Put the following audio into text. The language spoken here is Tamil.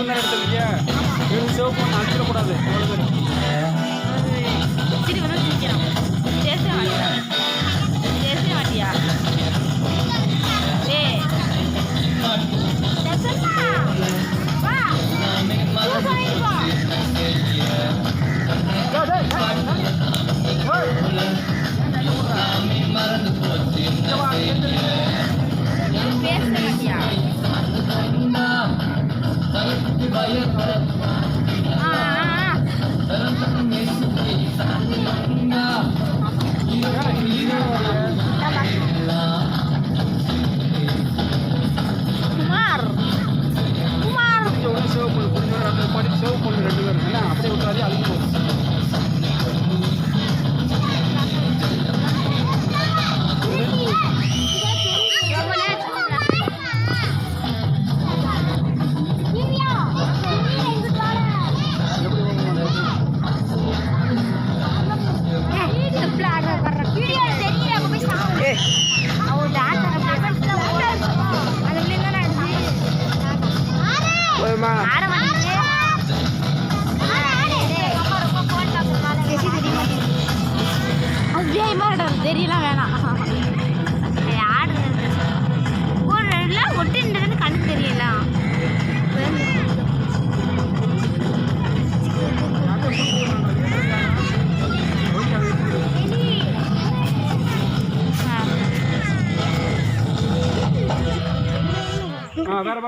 தான் எடுத்துருக்கியா? சிவப்பு ஒன்று அடிச்சிடக்கூடாது. எவ்வளோ பேர் சரி வந்து நிற்கிறோம். பேச மாட்டியா? பேச மாட்டியா? ஏய் வா பேச மாட்டியா? குமார் குமார் சிவப்பு பொண்ணு சிவப்பு பொண்ணு 2 பேர் என்ன அப்படியே விட்டாதே அழுகி போகும். தெரியலாம் வேணாம் ஆடுறது ஒரு ஒட்டுன்றது கண்ணு தெரியல. வேற